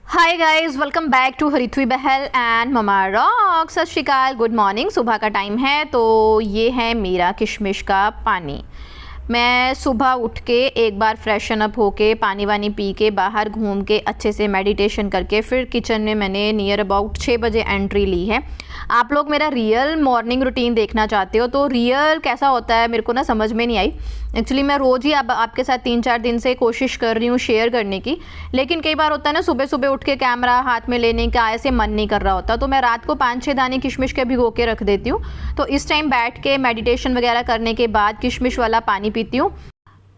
Hi guys, welcome back to Harithvi Bahl and Mama Rock. सत श्री अकाल, गुड मॉर्निंग। सुबह का टाइम है तो ये है मेरा किशमिश का पानी। मैं सुबह उठ के एक बार फ्रेशन अप होके पानी वानी पी के बाहर घूम के अच्छे से मेडिटेशन करके फिर किचन में मैंने नियर अबाउट 6 बजे एंट्री ली है। आप लोग मेरा रियल मॉर्निंग रूटीन देखना चाहते हो तो रियल कैसा होता है मेरे को ना समझ में नहीं आई। एक्चुअली मैं रोज़ ही आपके साथ 3-4 दिन से कोशिश कर रही हूँ शेयर करने की, लेकिन कई बार होता है ना सुबह सुबह उठ के कैमरा हाथ में लेने का ऐसे मन नहीं कर रहा होता, तो मैं रात को 5-6 दाने किशमिश के भिगो के रख देती हूँ। तो इस टाइम बैठ के मेडिटेशन वगैरह करने के बाद किशमिश वाला पानी पीती हूँ।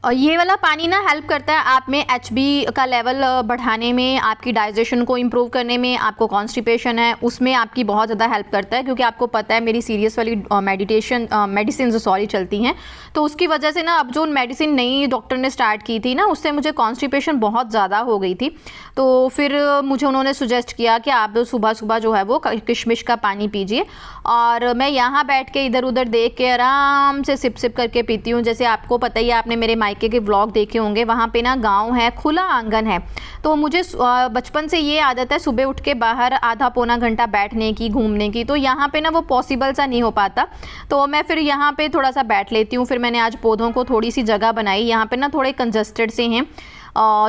और ये वाला पानी ना हेल्प करता है आप में एचबी का लेवल बढ़ाने में, आपकी डाइजेशन को इम्प्रूव करने में। आपको कॉन्स्टिपेशन है उसमें आपकी बहुत ज़्यादा हेल्प करता है, क्योंकि आपको पता है मेरी सीरियस वाली मेडिसिन चलती हैं, तो उसकी वजह से ना अब जो मेडिसिन नई डॉक्टर ने स्टार्ट की थी ना उससे मुझे कॉन्स्टिपेशन बहुत ज़्यादा हो गई थी। तो फिर मुझे उन्होंने सुजेस्ट किया कि आप सुबह सुबह जो है वो किशमिश का पानी पीजिए। और मैं यहाँ बैठ के इधर उधर देख के आराम से सिप सिप करके पीती हूँ। जैसे आपको पता ही, आपने मेरे मायके के व्लॉग देखे होंगे, वहाँ पे ना गांव है, खुला आंगन है, तो मुझे बचपन से ये आदत है सुबह उठ के बाहर आधा पौना घंटा बैठने की, घूमने की। तो यहाँ पे ना वो पॉसिबल सा नहीं हो पाता, तो मैं फिर यहाँ पे थोड़ा सा बैठ लेती हूँ। फिर मैंने आज पौधों को थोड़ी सी जगह बनाई, यहाँ पे ना थोड़े कंजस्टेड से हैं।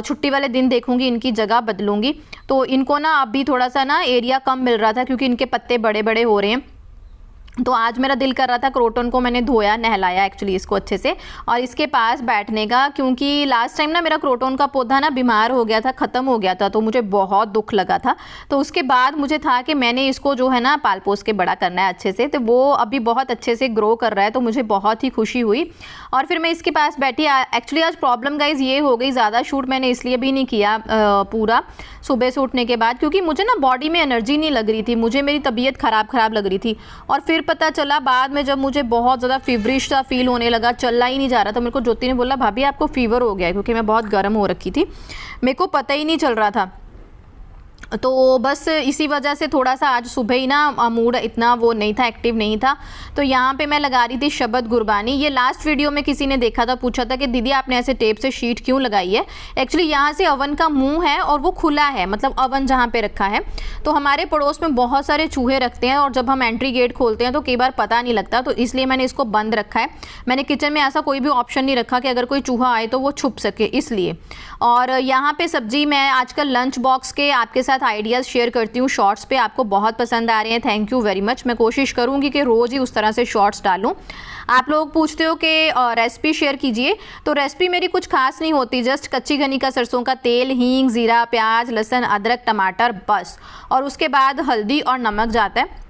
छुट्टी वाले दिन देखूंगी इनकी जगह बदलूंगी। तो इनको ना अभी थोड़ा सा ना एरिया कम मिल रहा था क्योंकि इनके पत्ते बड़े बड़े हो रहे हैं। तो आज मेरा दिल कर रहा था क्रोटन को मैंने धोया, नहलाया एक्चुअली इसको अच्छे से, और इसके पास बैठने का, क्योंकि लास्ट टाइम ना मेरा क्रोटन का पौधा ना बीमार हो गया था, ख़त्म हो गया था, तो मुझे बहुत दुख लगा था। तो उसके बाद मुझे था कि मैंने इसको जो है ना पाल पोस के बड़ा करना है अच्छे से। तो वो अभी बहुत अच्छे से ग्रो कर रहा है, तो मुझे बहुत ही खुशी हुई। और फिर मैं इसके पास बैठी। एक्चुअली आज प्रॉब्लम गाइज ये हो गई, ज़्यादा शूट मैंने इसलिए भी नहीं किया पूरा सुबह से उठने के बाद, क्योंकि मुझे ना बॉडी में एनर्जी नहीं लग रही थी, मुझे मेरी तबीयत ख़राब लग रही थी। और फिर पता चला बाद में जब मुझे बहुत ज़्यादा फीवरिश सा फील होने लगा, चलना ही नहीं जा रहा था, मेरे को ज्योति ने बोला भाभी आपको फीवर हो गया है, क्योंकि मैं बहुत गर्म हो रखी थी, मेरे को पता ही नहीं चल रहा था। तो बस इसी वजह से थोड़ा सा आज सुबह ही ना मूड इतना वो नहीं था, एक्टिव नहीं था। तो यहाँ पे मैं लगा रही थी शबद गुरबानी। ये लास्ट वीडियो में किसी ने देखा था, पूछा था कि दीदी आपने ऐसे टेप से शीट क्यों लगाई है। एक्चुअली यहाँ से अवन का मुंह है और वो खुला है, मतलब अवन जहाँ पे रखा है। तो हमारे पड़ोस में बहुत सारे चूहे रखते हैं और जब हम एंट्री गेट खोलते हैं तो कई बार पता नहीं लगता, तो इसलिए मैंने इसको बंद रखा है। मैंने किचन में ऐसा कोई भी ऑप्शन नहीं रखा कि अगर कोई चूहा आए तो वो छुप सके, इसलिए। और यहाँ पे सब्जी मैं आजकल लंच बॉक्स के आपके साथ आइडियाज़ शेयर करती हूँ शॉर्ट्स पे, आपको बहुत पसंद आ रहे हैं, थैंक यू वेरी मच। मैं कोशिश करूँगी कि रोज़ ही उस तरह से शॉर्ट्स डालूँ। आप लोग पूछते हो कि रेसिपी शेयर कीजिए, तो रेसिपी मेरी कुछ खास नहीं होती, जस्ट कच्ची घनी का सरसों का तेल, हींग, ज़ीरा, प्याज, लहसुन, अदरक, टमाटर, बस। और उसके बाद हल्दी और नमक जाता है।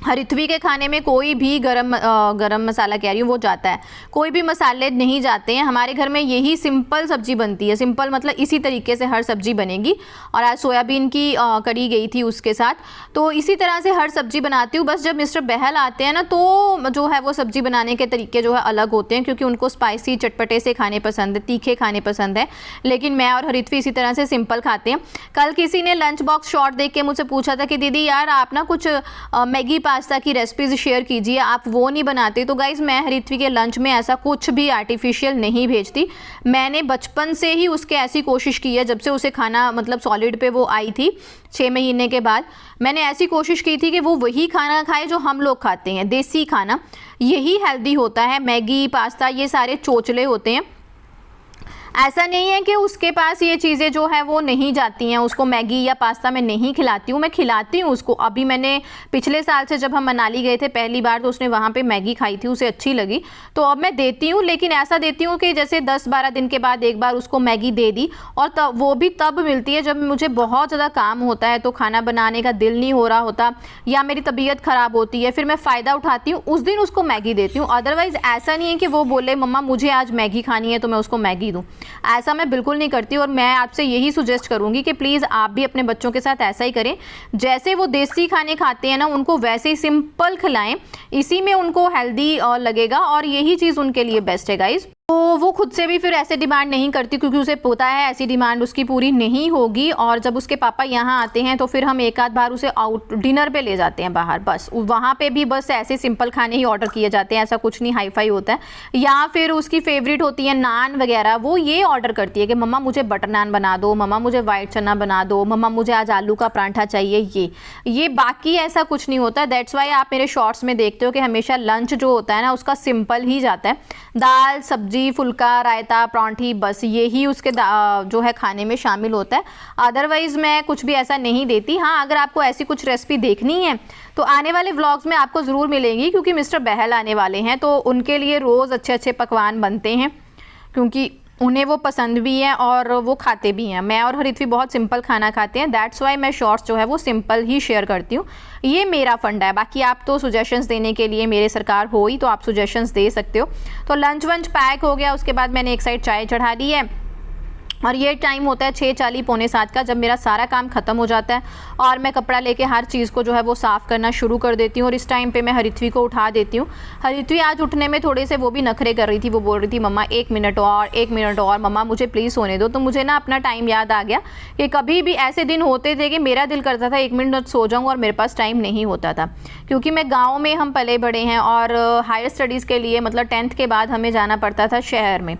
हरिथ्वी के खाने में कोई भी गरम मसाला कह रही हूँ वो जाता है, कोई भी मसाले नहीं जाते हैं। हमारे घर में यही सिंपल सब्जी बनती है, सिंपल मतलब इसी तरीके से हर सब्जी बनेगी। और आज सोयाबीन की कड़ी गई थी उसके साथ, तो इसी तरह से हर सब्जी बनाती हूँ। बस जब मिस्टर बहल आते हैं ना तो जो है वो सब्जी बनाने के तरीके जो है अलग होते हैं, क्योंकि उनको स्पाइसी चटपटे से खाने पसंद है, तीखे खाने पसंद है। लेकिन मैं और हरिथ्वी इसी तरह से सिंपल खाते हैं। कल किसी ने लंच बॉक्स शॉर्ट देख के मुझसे पूछा था कि दीदी यार आप ना कुछ मैगी पास्ता की रेसिपीज शेयर कीजिए, आप वो नहीं बनाते। तो गाइज मैं हरिथ्वी के लंच में ऐसा कुछ भी आर्टिफिशियल नहीं भेजती। मैंने बचपन से ही उसके ऐसी कोशिश की है, जब से उसे खाना मतलब सॉलिड पे वो आई थी 6 महीने के बाद, मैंने ऐसी कोशिश की थी कि वो वही खाना खाए जो हम लोग खाते हैं, देसी खाना। यही हेल्दी होता है। मैगी पास्ता ये सारे चोचले होते हैं। ऐसा नहीं है कि उसके पास ये चीज़ें जो है वो नहीं जाती हैं, उसको मैगी या पास्ता मैं नहीं खिलाती हूँ, मैं खिलाती हूँ उसको। अभी मैंने पिछले साल से जब हम मनाली गए थे पहली बार, तो उसने वहाँ पे मैगी खाई थी, उसे अच्छी लगी, तो अब मैं देती हूँ। लेकिन ऐसा देती हूँ कि जैसे 10-12 दिन के बाद एक बार उसको मैगी दे दी, और तब वो भी तब मिलती है जब मुझे बहुत ज़्यादा काम होता है, तो खाना बनाने का दिल नहीं हो रहा होता या मेरी तबीयत ख़राब होती है, फिर मैं फ़ायदा उठाती हूँ, उस दिन उसको मैगी देती हूँ। अदरवाइज़ ऐसा नहीं है कि वो बोले मम्मा मुझे आज मैगी खानी है तो मैं उसको मैगी दूँ, ऐसा मैं बिल्कुल नहीं करती। और मैं आपसे यही सुजेस्ट करूंगी कि प्लीज़ आप भी अपने बच्चों के साथ ऐसा ही करें, जैसे वो देसी खाने खाते हैं ना उनको वैसे ही सिंपल खिलाएं, इसी में उनको हेल्दी लगेगा और यही चीज़ उनके लिए बेस्ट है गाइज। तो वो खुद से भी फिर ऐसे डिमांड नहीं करती, क्योंकि उसे पता है ऐसी डिमांड उसकी पूरी नहीं होगी। और जब उसके पापा यहाँ आते हैं तो फिर हम एक आध बार उसे आउट डिनर पे ले जाते हैं बाहर, बस वहाँ पे भी बस ऐसे सिंपल खाने ही ऑर्डर किए जाते हैं, ऐसा कुछ नहीं हाई फाई होता है। या फिर उसकी फेवरेट होती है नान वगैरह, वो ये ऑर्डर करती है कि मम्मा मुझे बटर नान बना दो, मम्मा मुझे वाइट चना बना दो, मम्मा मुझे आज आलू का पराठा चाहिए। ये बाकी ऐसा कुछ नहीं होता। दैट्स वाई आप मेरे शॉर्ट्स में देखते हो कि हमेशा लंच जो होता है ना उसका सिंपल ही जाता है, दाल सब्जी फुल्का रायता परांठी, बस यही उसके जो है खाने में शामिल होता है। अदरवाइज़ मैं कुछ भी ऐसा नहीं देती। हाँ, अगर आपको ऐसी कुछ रेसिपी देखनी है तो आने वाले व्लॉग्स में आपको ज़रूर मिलेंगी, क्योंकि मिस्टर बहल आने वाले हैं तो उनके लिए रोज़ अच्छे अच्छे पकवान बनते हैं, क्योंकि उन्हें वो पसंद भी है और वो खाते भी हैं। मैं और हरित्वी बहुत सिंपल खाना खाते हैं, दैट्स वाई मैं शॉर्ट्स जो है वो सिंपल ही शेयर करती हूँ। ये मेरा फंडा है। बाकी आप तो सुजेशंस देने के लिए मेरे सरकार हो ही, तो आप सुजेशंस दे सकते हो। तो लंच वंच पैक हो गया, उसके बाद मैंने एक साइड चाय चढ़ा दी है और ये टाइम होता है 6:40 पौने 7 का, जब मेरा सारा काम ख़त्म हो जाता है और मैं कपड़ा लेके हर चीज़ को जो है वो साफ़ करना शुरू कर देती हूँ। और इस टाइम पे मैं हरित्वी को उठा देती हूँ। हरित्वी आज उठने में थोड़े से वो भी नखरे कर रही थी, वो बोल रही थी मम्मा 1 मिनट और, 1 मिनट और, मम्मा मुझे प्लीज़ सोने दो। तो मुझे ना अपना टाइम याद आ गया कि कभी भी ऐसे दिन होते थे कि मेरा दिल करता था 1 मिनट सो जाऊँ और मेरे पास टाइम नहीं होता था, क्योंकि मैं गाँव में हम पले बड़े हैं और हायर स्टडीज़ के लिए मतलब 10th के बाद हमें जाना पड़ता था शहर में।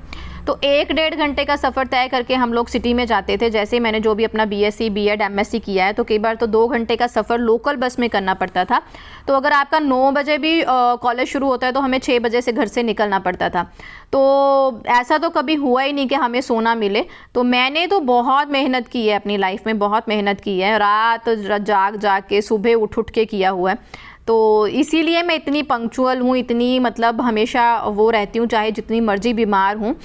तो 1-1.5 घंटे का सफ़र तय करके हम लोग सिटी में जाते थे। जैसे मैंने जो भी अपना बीएससी बीएड एमएससी किया है, तो कई बार तो 2 घंटे का सफ़र लोकल बस में करना पड़ता था। तो अगर आपका 9 बजे भी कॉलेज शुरू होता है तो हमें 6 बजे से घर से निकलना पड़ता था। तो ऐसा तो कभी हुआ ही नहीं कि हमें सोना मिले। तो मैंने तो बहुत मेहनत की है अपनी लाइफ में, बहुत मेहनत की है, रात जाग जाग के सुबह उठ के किया हुआ है। तो इसीलिए मैं इतनी पंक्चुअल हूँ, इतनी मतलब हमेशा वो रहती हूँ, चाहे जितनी मर्जी बीमार हूँ,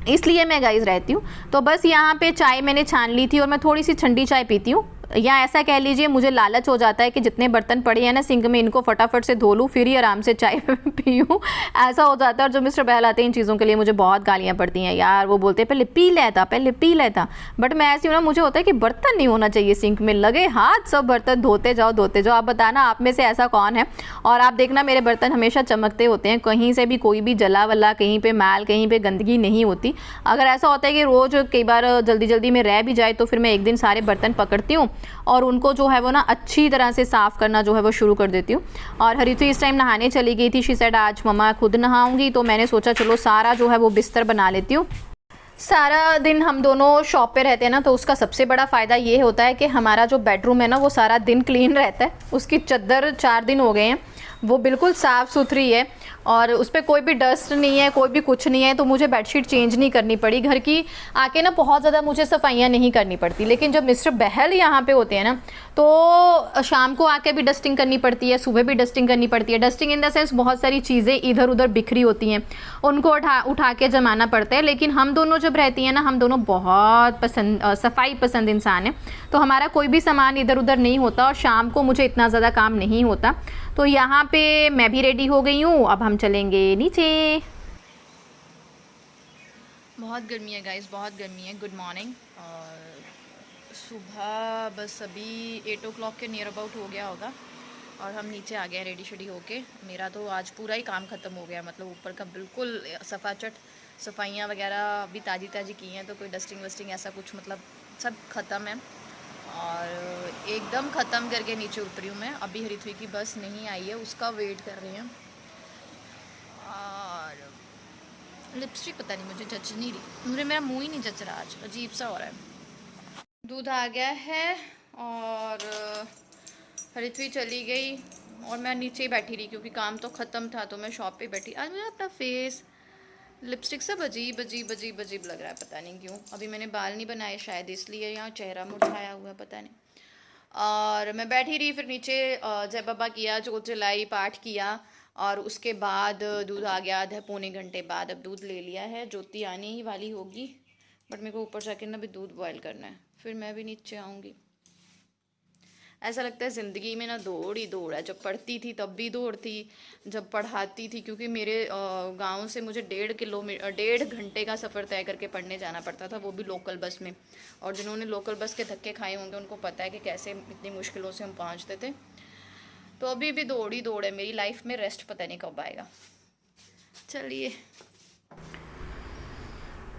इसलिए मैं गाइस रहती हूँ। तो बस यहाँ पे चाय मैंने छान ली थी और मैं थोड़ी सी ठंडी चाय पीती हूँ, या ऐसा कह लीजिए मुझे लालच हो जाता है कि जितने बर्तन पड़े हैं ना सिंक में, इनको फटाफट से धो लूँ फिर ही आराम से चाय पीऊँ, ऐसा हो जाता है। और जो मिस्टर बहल आते हैं इन चीज़ों के लिए मुझे बहुत गालियाँ पड़ती हैं, यार वो बोलते हैं पहले पी लेता, पहले पी लेता। बट मैं ऐसी हूँ ना, मुझे होता है कि बर्तन नहीं होना चाहिए सिंक में, लगे हाथ सब बर्तन धोते जाओ धोते जाओ। आप बताना आप में से ऐसा कौन है, और आप देखना मेरे बर्तन हमेशा चमकते होते हैं, कहीं से भी कोई भी जला वला, कहीं पे मैल, कहीं पे गंदगी नहीं होती। अगर ऐसा होता है कि रोज़ कई बार जल्दी जल्दी में रह भी जाए तो फिर मैं एक दिन सारे बर्तन पकड़ती हूँ और उनको जो है वो ना अच्छी तरह से साफ़ करना जो है वो शुरू कर देती हूँ। और हरित्वी इस टाइम नहाने चली गई थी, शी सेड आज मम्मा खुद नहाऊंगी, तो मैंने सोचा चलो सारा जो है वो बिस्तर बना लेती हूँ। सारा दिन हम दोनों शॉप पे रहते हैं ना, तो उसका सबसे बड़ा फ़ायदा ये होता है कि हमारा जो बेडरूम है ना वो सारा दिन क्लीन रहता है। उसकी चद्दर 4 दिन हो गए हैं, वो बिल्कुल साफ़ सुथरी है और उस पर कोई भी डस्ट नहीं है, कोई भी कुछ नहीं है। तो मुझे बेडशीट चेंज नहीं करनी पड़ी, घर की आके ना बहुत ज़्यादा मुझे सफाइयाँ नहीं करनी पड़ती। लेकिन जब मिस्टर बहल यहाँ पे होते हैं ना, तो शाम को आके भी डस्टिंग करनी पड़ती है, सुबह भी डस्टिंग करनी पड़ती है। डस्टिंग इन द सेंस बहुत सारी चीज़ें इधर उधर बिखरी होती हैं, उनको उठा के जमाना पड़ता है। लेकिन हम दोनों जब रहती हैं ना, हम दोनों बहुत सफाई पसंद इंसान हैं, तो हमारा कोई भी सामान इधर उधर नहीं होता और शाम को मुझे इतना ज़्यादा काम नहीं होता। तो यहाँ पे मैं भी रेडी हो गई हूँ, अब हम चलेंगे नीचे। बहुत गर्मी है गाइस, बहुत गर्मी है। Good morning. और सुबह बस अभी 8 o'clock के नियर अबाउट हो गया होगा और हम नीचे आ गए रेडी शेडी होके। मेरा तो आज पूरा ही काम ख़त्म हो गया, मतलब ऊपर का बिल्कुल सफाचट, सफाइयाँ वगैरह भी ताज़ी ताज़ी की हैं, तो कोई डस्टिंग वस्टिंग ऐसा कुछ मतलब सब ख़त्म है और एकदम ख़त्म करके नीचे उतरी हूँ मैं। अभी हरित्वी की बस नहीं आई है, उसका वेट कर रहे हैं। और लिपस्टिक पता नहीं मुझे जच नहीं रही, मुझे मेरा मुंह ही नहीं जच रहा, आज अजीब सा हो रहा है। दूध आ गया है और हरित्वी चली गई और मैं नीचे ही बैठी रही क्योंकि काम तो ख़त्म था, तो मैं शॉप पे बैठी। आज मुझे अपना फेस लिपस्टिक सब अजीब अजीब अजीब अजीब लग रहा है, पता नहीं क्यों। अभी मैंने बाल नहीं बनाए शायद इसलिए, यहाँ चेहरा मुरझाया हुआ है पता नहीं। और मैं बैठी रही, फिर नीचे जय बाबा किया, जोत जलाई, पाठ किया और उसके बाद दूध आ गया आधा पौने घंटे बाद। अब दूध ले लिया है, ज्योति आने ही वाली होगी, बट मेरे को ऊपर जाके ना भी दूध बॉयल करना है, फिर मैं भी नीचे आऊँगी। ऐसा लगता है ज़िंदगी में ना दौड़ ही दौड़ है। जब पढ़ती थी तब भी दौड़ थी, जब पढ़ाती थी, क्योंकि मेरे गांव से मुझे 1.5 घंटे का सफ़र तय करके पढ़ने जाना पड़ता था, वो भी लोकल बस में। और जिन्होंने लोकल बस के धक्के खाए होंगे उनको पता है कि कैसे इतनी मुश्किलों से हम पहुँचते थे। तो अभी भी दौड़ ही दौड़ है मेरी लाइफ में, रेस्ट पता नहीं कब आएगा। चलिए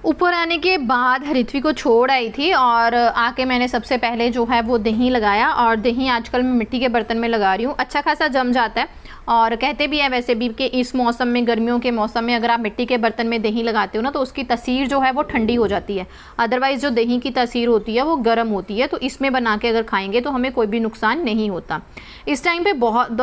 ऊपर आने के बाद ऋत्वी को छोड़ आई थी और आके मैंने सबसे पहले जो है वो दही लगाया, और दही आजकल मैं मिट्टी के बर्तन में लगा रही हूँ, अच्छा खासा जम जाता है। और कहते भी हैं वैसे भी कि इस मौसम में, गर्मियों के मौसम में अगर आप मिट्टी के बर्तन में दही लगाते हो ना तो उसकी तासीर जो है वो ठंडी हो जाती है। अदरवाइज़ जो दही की तासीर होती है वो गर्म होती है, तो इसमें बना के अगर खाएंगे तो हमें कोई भी नुकसान नहीं होता। इस टाइम पे बहुत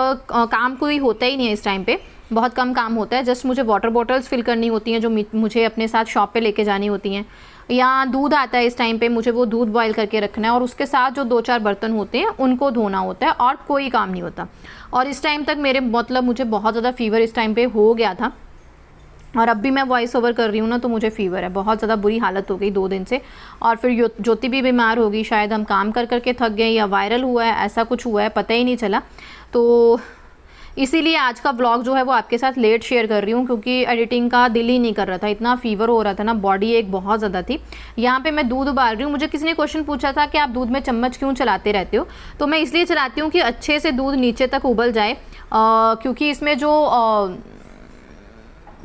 काम कोई होता ही नहीं है, इस टाइम पे बहुत कम काम होता है। जस्ट मुझे वाटर बॉटल्स फिल करनी होती हैं जो मुझे अपने साथ शॉप पे लेके जानी होती हैं, या दूध आता है इस टाइम पे, मुझे वो दूध बॉईल करके रखना है, और उसके साथ जो 2-4 बर्तन होते हैं उनको धोना होता है, और कोई काम नहीं होता। और इस टाइम तक मुझे बहुत ज़्यादा फ़ीवर इस टाइम पे हो गया था, और अब भी मैं वॉइस ओवर कर रही हूँ ना तो मुझे फ़ीवर है, बहुत ज़्यादा बुरी हालत हो गई 2 दिन से। और फिर ज्योति भी बीमार होगी, शायद हम काम कर करके थक गए या वायरल हुआ है, ऐसा कुछ हुआ है, पता ही नहीं चला। तो इसीलिए आज का व्लॉग जो है वो आपके साथ लेट शेयर कर रही हूँ, क्योंकि एडिटिंग का दिल ही नहीं कर रहा था, इतना फ़ीवर हो रहा था ना, बॉडी एक बहुत ज़्यादा थी। यहाँ पे मैं दूध उबाल रही हूँ। मुझे किसी ने क्वेश्चन पूछा था कि आप दूध में चम्मच क्यों चलाते रहते हो, तो मैं इसलिए चलाती हूँ कि अच्छे से दूध नीचे तक उबल जाए, क्योंकि इसमें जो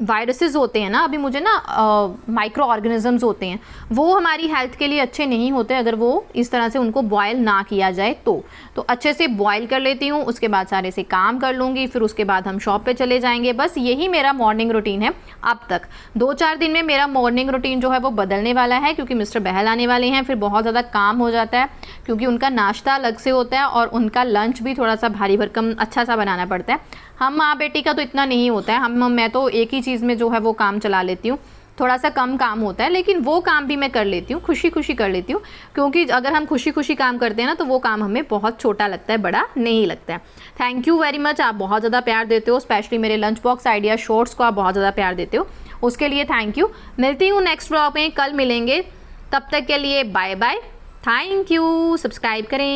वायरसेस होते हैं ना, अभी मुझे ना माइक्रो ऑर्गेनिजम्स होते हैं, वो हमारी हेल्थ के लिए अच्छे नहीं होते अगर वो इस तरह से उनको बॉयल ना किया जाए। तो अच्छे से बॉयल कर लेती हूँ, उसके बाद सारे से काम कर लूँगी, फिर उसके बाद हम शॉप पे चले जाएंगे। बस यही मेरा मॉर्निंग रूटीन है अब तक। 2-4 दिन में मेरा मॉर्निंग रूटीन जो है वो बदलने वाला है, क्योंकि मिस्टर बहल आने वाले हैं, फिर बहुत ज़्यादा काम हो जाता है, क्योंकि उनका नाश्ता अलग से होता है और उनका लंच भी थोड़ा सा भारी भरकम अच्छा सा बनाना पड़ता है। हम माँ बेटी का तो इतना नहीं होता है, मैं तो एक ही चीज़ में जो है वो काम चला लेती हूँ, थोड़ा सा कम काम होता है, लेकिन वो काम भी मैं कर लेती हूँ, खुशी खुशी कर लेती हूँ, क्योंकि अगर हम खुशी खुशी काम करते हैं ना तो वो काम हमें बहुत छोटा लगता है, बड़ा नहीं लगता है। थैंक यू वेरी मच, आप बहुत ज़्यादा प्यार देते हो, स्पेशली मेरे लंच बॉक्स आइडिया शॉर्ट्स को आप बहुत ज़्यादा प्यार देते हो, उसके लिए थैंक यू। मिलती हूँ नेक्स्ट व्लॉग में, कल मिलेंगे, तब तक के लिए bye bye, thank you. Subscribe करें।